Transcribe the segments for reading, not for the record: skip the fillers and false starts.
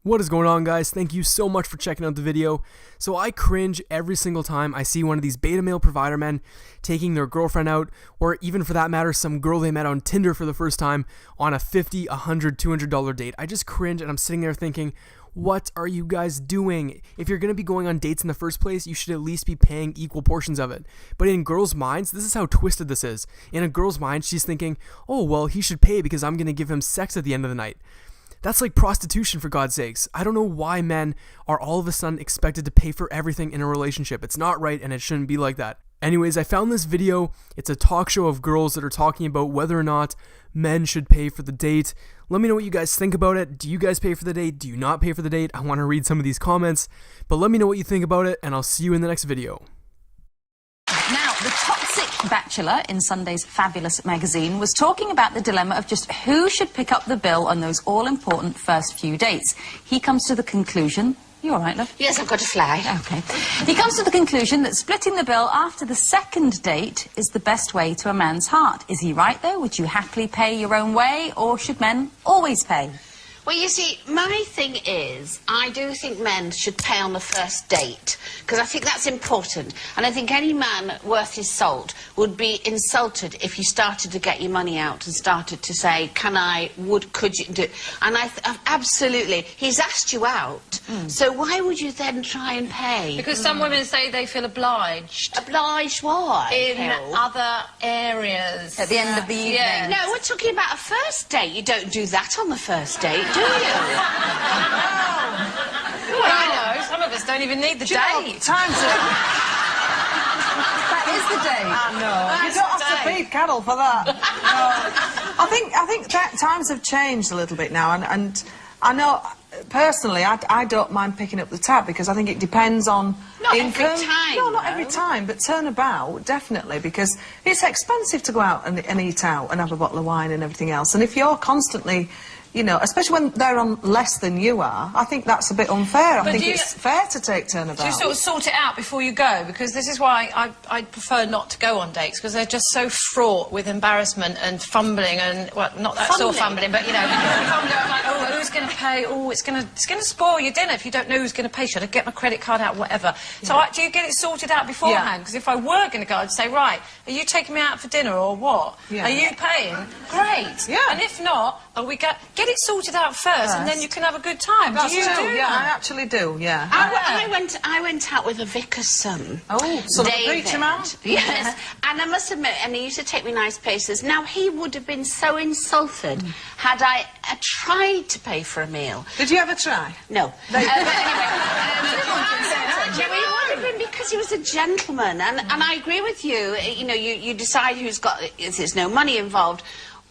What is going on, guys? Thank you so much for checking out the video. So I cringe every single time I see one of these beta male provider men taking their girlfriend out, or even for that matter, some girl they met on Tinder for the first time on a $50, $100, $200 date. I just cringe, and I'm sitting there thinking, what are you guys doing? If you're going to be going on dates in the first place, you should at least be paying equal portions of it. But in girls' minds, this is how twisted this is. In a girl's mind, she's thinking, oh, well, he should pay because I'm going to give him sex at the end of the night. That's like prostitution, for God's sakes. I don't know why men are all of a sudden expected to pay for everything in a relationship. It's not right, and it shouldn't be like that. Anyways, I found this video. It's a talk show of girls that are talking about whether or not men should pay for the date. Let me know what you guys think about it. Do you guys pay for the date? Do you not pay for the date? I want to read some of these comments, but let me know what you think about it, and I'll see you in the next video. Now, the toxic bachelor in Sunday's Fabulous magazine was talking about the dilemma of just who should pick up the bill on those all-important first few dates. He comes to the conclusion... You all right, love? Yes, I've got to fly. Okay. He comes to the conclusion that splitting the bill after the second date is the best way to a man's heart. Is he right, though? Would you happily pay your own way, or should men always pay? Well, you see, my thing is, I do think men should pay on the first date, because I think that's important. And I think any man worth his salt would be insulted if you started to get your money out and started to say, could you do... And absolutely, he's asked you out, so why would you then try and pay? Because some women say they feel obliged. Obliged why? In other areas. At the end of the evening. Yeah. No, we're talking about a first date. You don't do that on the first date, do you? Well, I know. Some of us don't even need the date. That is the date. I know. You don't have to feed cattle for that. No. I think that times have changed a little bit now, and I know personally I don't mind picking up the tab because I think it depends on income. Every time. No, not every time, but turnabout definitely, because it's expensive to go out and eat out and have a bottle of wine and everything else. And if you're constantly, you know, especially when they're on less than you are, I think that's a bit unfair. I think it's fair to take turnabout. Do you sort of sort it out before you go? Because this is why I prefer not to go on dates, because they're just so fraught with embarrassment and fumbling and, well, not that sort of fumbling, but, you know, fumbling, I'm like, oh, who's going to pay? Oh, it's going to spoil your dinner if you don't know who's going to pay. Should I get my credit card out? Whatever. Yeah. So do you get it sorted out beforehand? Because if I were going to go, I'd say, right, are you taking me out for dinner or what? Yeah. Are you paying? Great. Yeah. And if not, get it sorted out first, and then you can have a good time. That's do you true. do Yeah, that? I actually do. Yeah. I went out with a vicar's son. Oh, son of a preacher man. Yes, and I must admit, and he used to take me nice places. Now he would have been so insulted had I tried to pay for a meal. Did you ever try? No. But anyway, he would have been, because he was a gentleman, and I agree with you. You know, you decide who's got. If there's no money involved,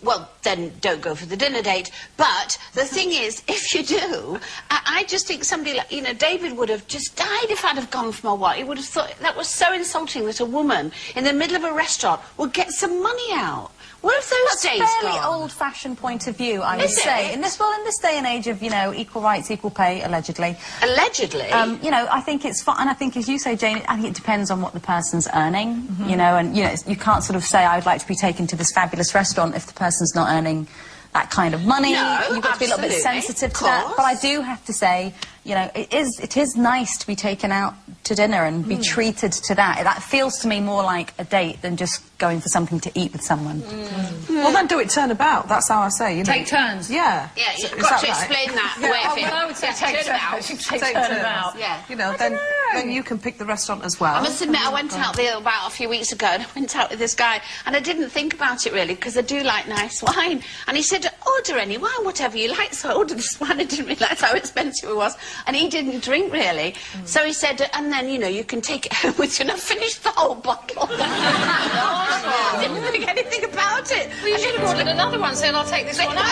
well, then don't go for the dinner date. But the thing is, if you do, I just think somebody like, you know, David would have just died if I'd have gone for my wife. He would have thought that was so insulting that a woman in the middle of a restaurant would get some money out. What have those days That's a fairly gone? old-fashioned point of view, I would say. In this day and age of, you know, equal rights, equal pay, allegedly. Allegedly? You know, I think it's fine, and I think, as you say, Jane, I think it depends on what the person's earning, you know, and, you know, you can't sort of say, I would like to be taken to this fabulous restaurant if the person's not earning that kind of money. No, you've got to be a little bit sensitive to that. But I do have to say, you know, it is nice to be taken out to dinner and be treated to that. That feels to me more like a date than just going for something to eat with someone. Well, then do it turnabout. That's how I say, you know. Take turns. Yeah. Yeah, you've got to explain that. Well, I would say take turnabout. Take turnabout. Yeah. You know, then you can pick the restaurant as well. I must admit, I went out there about a few weeks ago, and I went out with this guy, and I didn't think about it really, because I do like nice wine. And he said, order any wine, whatever you like. So I ordered this wine. I didn't realise how expensive it was, and he didn't drink really. So he said, and then, you know, you can take it home with you, and I finished the whole bottle. I didn't think anything about it. Well, you should have ordered another one saying, I'll take this one out.